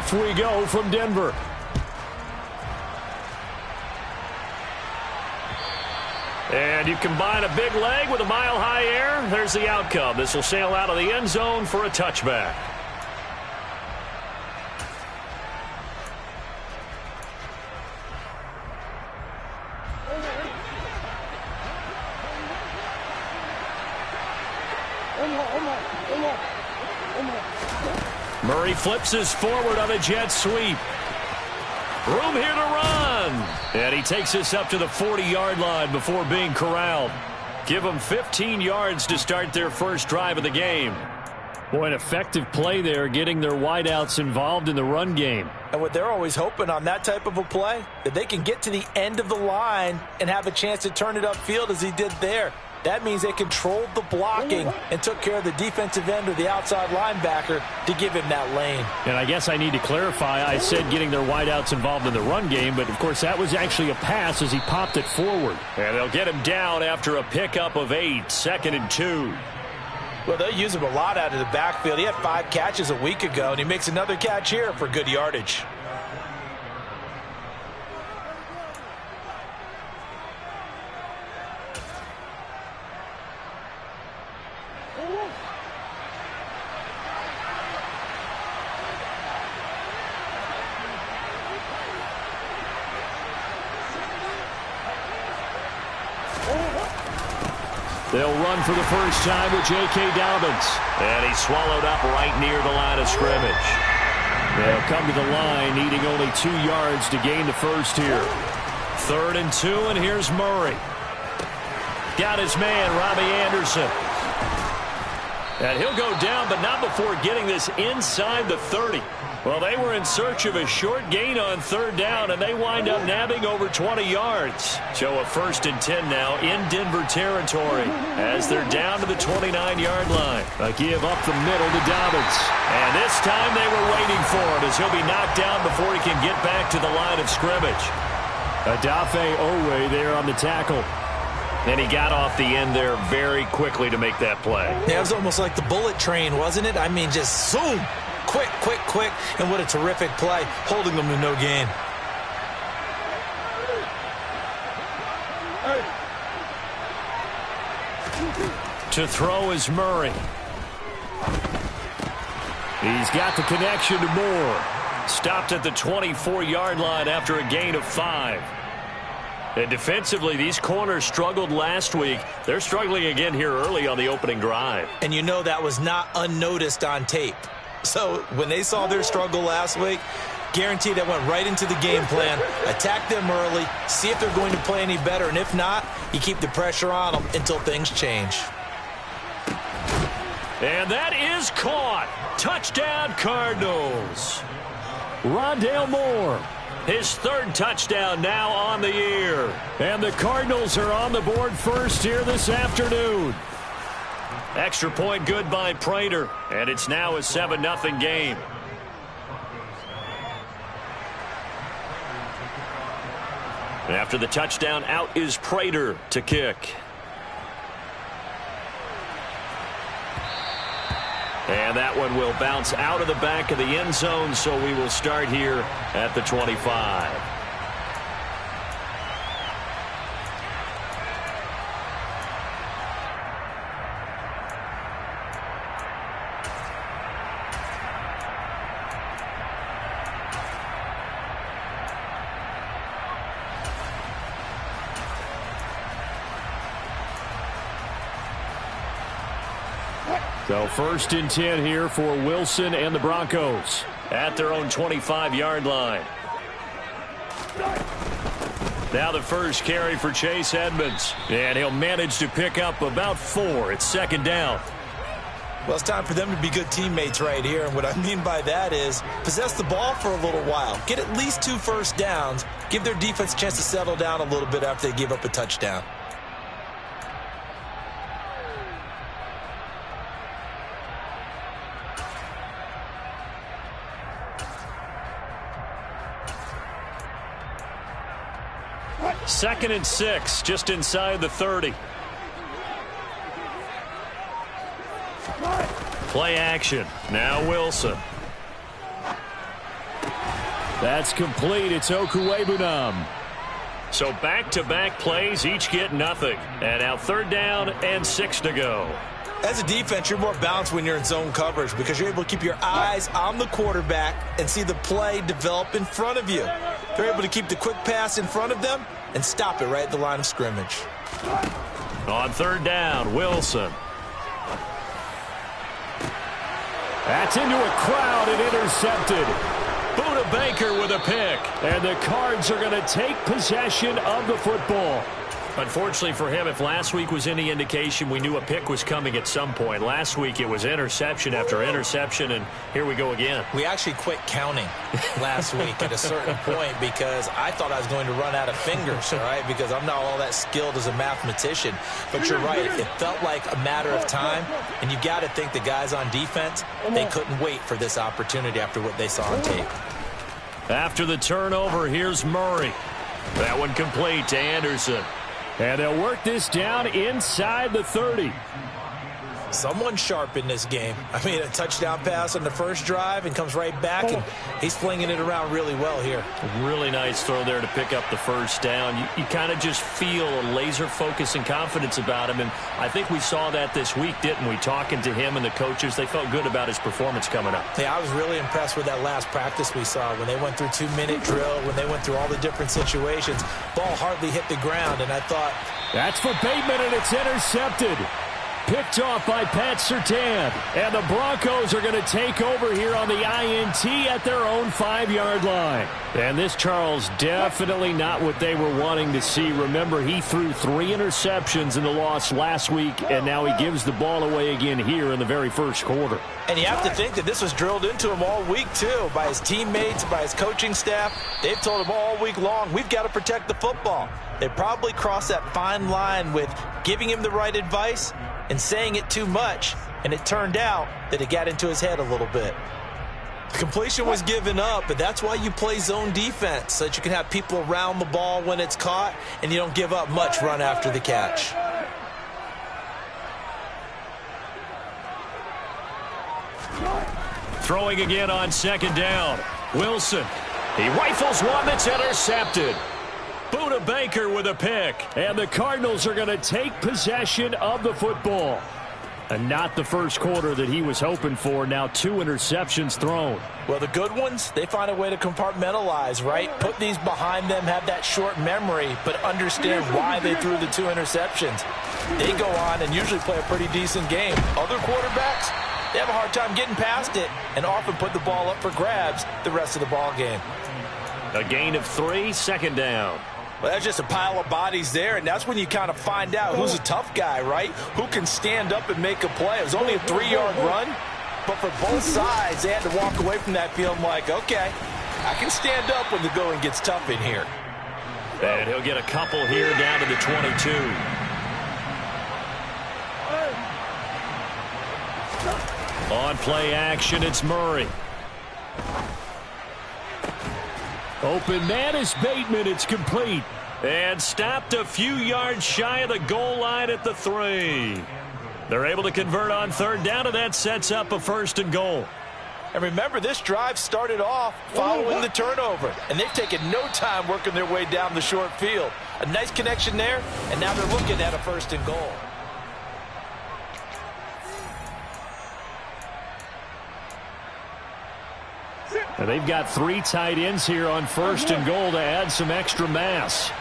Off we go from Denver. And you combine a big leg with a mile-high air. There's the outcome. This will sail out of the end zone for a touchback. Murray flips his forward on a jet sweep. Room here to run. And he takes us up to the 40-yard line before being corralled. Give them 15 yards to start their first drive of the game. Boy, an effective play there, getting their wideouts involved in the run game. And what they're always hoping on that type of a play, that they can get to the end of the line and have a chance to turn it upfield as he did there. That means they controlled the blocking and took care of the defensive end or the outside linebacker to give him that lane. And I guess I need to clarify, I said getting their wideouts involved in the run game, but of course that was actually a pass as he popped it forward. And they'll get him down after a pickup of 8, 2nd and 2. Well, they'll use him a lot out of the backfield. He had 5 catches a week ago, and he makes another catch here for good yardage. They'll run for the first time with J.K. Dobbins. And he's swallowed up right near the line of scrimmage. They'll come to the line, needing only 2 yards to gain the first here. 3rd and 2, and here's Murray. Got his man, Robbie Anderson. And he'll go down, but not before getting this inside the 30. Well, they were in search of a short gain on 3rd down, and they wind up nabbing over 20 yards. So a 1st and 10 now in Denver territory as they're down to the 29-yard line. A give up the middle to Dobbins. And this time they were waiting for him as he'll be knocked down before he can get back to the line of scrimmage. Adafe Owe there on the tackle. And he got off the end there very quickly to make that play. Yeah, it was almost like the bullet train, wasn't it? I mean, just zoom. Quick, quick, quick, and what a terrific play, holding them to no gain. To throw is Murray. He's got the connection to Moore. Stopped at the 24-yard line after a gain of 5. And defensively, these corners struggled last week. They're struggling again here early on the opening drive. And you know that was not unnoticed on tape. So when they saw their struggle last week, guaranteed that went right into the game plan. Attack them early, see if they're going to play any better, and if not, you keep the pressure on them until things change. And that is caught. Touchdown, Cardinals. Rondale Moore, his 3rd touchdown now on the year. And the Cardinals are on the board first here this afternoon. Extra point good by Prater, and it's now a 7-0 game. After the touchdown, out is Prater to kick. And that one will bounce out of the back of the end zone, so we will start here at the 25. So 1st and 10 here for Wilson and the Broncos at their own 25-yard line. Now the first carry for Chase Edmonds. And he'll manage to pick up about 4. It's 2nd down. Well, it's time for them to be good teammates right here. And what I mean by that is possess the ball for a little while. Get at least 2 first downs. Give their defense a chance to settle down a little bit after they give up a touchdown. Second and 6, just inside the 30. Play action. Now Wilson. That's complete. It's Okuwebunam. So back-to-back plays, each get nothing. And now 3rd down and 6 to go. As a defense, you're more balanced when you're in zone coverage because you're able to keep your eyes on the quarterback and see the play develop in front of you. They're able to keep the quick pass in front of them and stop it right at the line of scrimmage. On 3rd down, Wilson. That's into a crowd and intercepted. Buda Baker with a pick. And the Cards are going to take possession of the football. Unfortunately for him, if last week was any indication, we knew a pick was coming at some point. Last week it was interception after interception, and here we go again. We actually quit counting last week at a certain point because I thought I was going to run out of fingers, all right, because I'm not all that skilled as a mathematician. But you're right, it felt like a matter of time, and you got to think the guys on defense, they couldn't wait for this opportunity after what they saw on tape. After the turnover, here's Murray. That one complete to Anderson. And they'll work this down inside the 30. Someone sharp in this game. I mean, a touchdown pass on the first drive and comes right back, and he's flinging it around really well here. Really nice throw there to pick up the first down. You kind of just feel a laser focus and confidence about him, and I think we saw that this week, didn't we? Talking to him and the coaches, they felt good about his performance coming up. Yeah, I was really impressed with that last practice we saw when they went through 2-minute drill, when they went through all the different situations. Ball hardly hit the ground, and I thought... That's for Bateman, and it's intercepted. Picked off by Pat Surtain. And the Broncos are going to take over here on the INT at their own 5-yard line. And this, Charles, definitely not what they were wanting to see. Remember, he threw 3 interceptions in the loss last week, and now he gives the ball away again here in the very first quarter. And you have to think that this was drilled into him all week, too, by his teammates, by his coaching staff. They've told him all week long, we've got to protect the football. They probably crossed that fine line with giving him the right advice and saying it too much, and it turned out that it got into his head a little bit. The completion was given up, but that's why you play zone defense, so that you can have people around the ball when it's caught, and you don't give up much run after the catch. Throwing again on 2nd down. Wilson. He rifles one that's intercepted. Buda Baker with a pick. And the Cardinals are going to take possession of the football. And not the first quarter that he was hoping for. Now 2 interceptions thrown. Well, the good ones, they find a way to compartmentalize, right? Put these behind them, have that short memory, but understand why they threw the 2 interceptions. They go on and usually play a pretty decent game. Other quarterbacks, they have a hard time getting past it and often put the ball up for grabs the rest of the ball game. A gain of 3, 2nd down. Well, that's just a pile of bodies there, and that's when you kind of find out who's a tough guy, right? Who can stand up and make a play. It was only a 3-yard run, but for both sides, they had to walk away from that feeling like, okay, I can stand up when the going gets tough in here. And he'll get a couple here down to the 22. On play action, it's Murray. Open man is Bateman. It's complete. And stopped a few yards shy of the goal line at the 3. They're able to convert on 3rd down, and that sets up a 1st and goal. And remember, this drive started off following the turnover, and they've taken no time working their way down the short field. A nice connection there, and now they're looking at a 1st and goal. And they've got 3 tight ends here on 1st and goal to add some extra mass.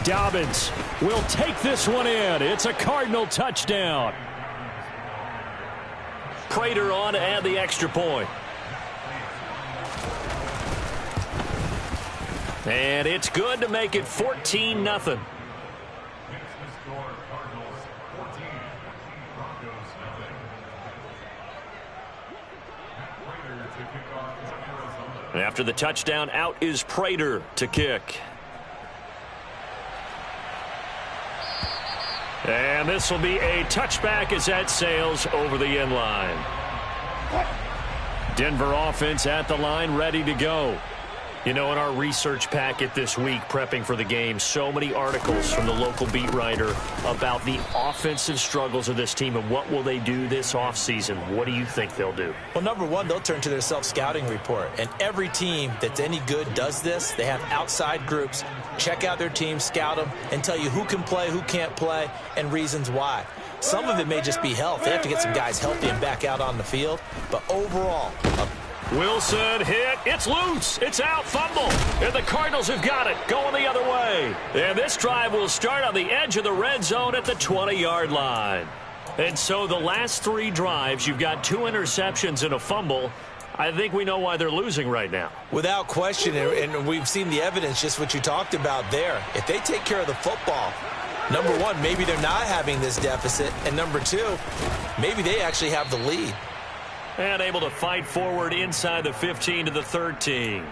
Dobbins will take this one in. It's a Cardinal touchdown. Prater on to add the extra point. And it's good to make it 14-0. And after the touchdown, out is Prater to kick. And this will be a touchback as that sails over the end line. Denver offense at the line, ready to go. You know, in our research packet this week, prepping for the game, so many articles from the local beat writer about the offensive struggles of this team and what will they do this offseason. What do you think they'll do? Well, number one, they'll turn to their self-scouting report. And every team that's any good does this. They have outside groups. Check out their team, scout them, and tell you who can play, who can't play, and reasons why. Some of it may just be health. They have to get some guys healthy and back out on the field. But overall, Wilson hit. It's loose. It's out. Fumble. And the Cardinals have got it. Going the other way. And this drive will start on the edge of the red zone at the 20-yard line. And so the last 3 drives, you've got 2 interceptions and a fumble. I think we know why they're losing right now. Without question, and we've seen the evidence, just what you talked about there. If they take care of the football, number one, maybe they're not having this deficit. And number two, maybe they actually have the lead. And able to fight forward inside the 15 to the 13.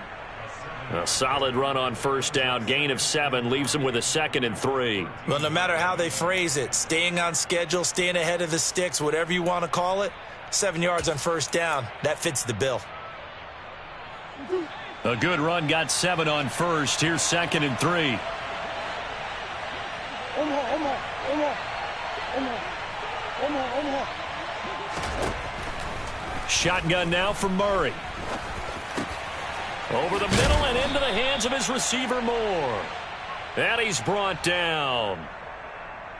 A solid run on first down. Gain of 7 leaves them with a 2nd and 3. Well, no matter how they phrase it, staying on schedule, staying ahead of the sticks, whatever you want to call it, 7 yards on first down, that fits the bill. A good run, got 7 on first. Here's 2nd and 3. Shotgun now for Murray. Over the middle and into the hands of his receiver Moore. And he's brought down.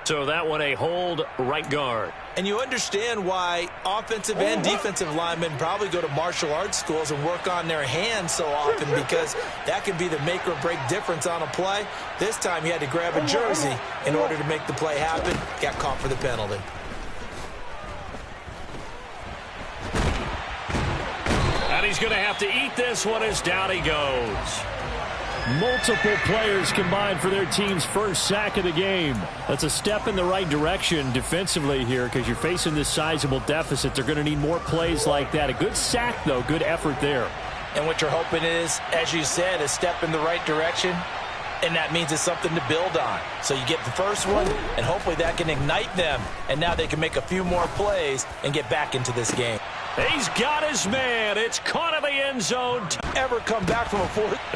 So that one a hold, right guard. And you understand why offensive and defensive linemen probably go to martial arts schools and work on their hands so often, because that can be the make or break difference on a play. This time he had to grab a jersey in order to make the play happen. Got caught for the penalty. And he's going to have to eat this one as down he goes. Multiple players combined for their team's first sack of the game. That's a step in the right direction defensively here, because you're facing this sizable deficit. They're going to need more plays like that. A good sack, though. Good effort there. And what you're hoping is, as you said, a step in the right direction. And that means it's something to build on. So you get the first one, and hopefully that can ignite them. And now they can make a few more plays and get back into this game. He's got his man. It's caught in the end zone. Ever come back from a 4th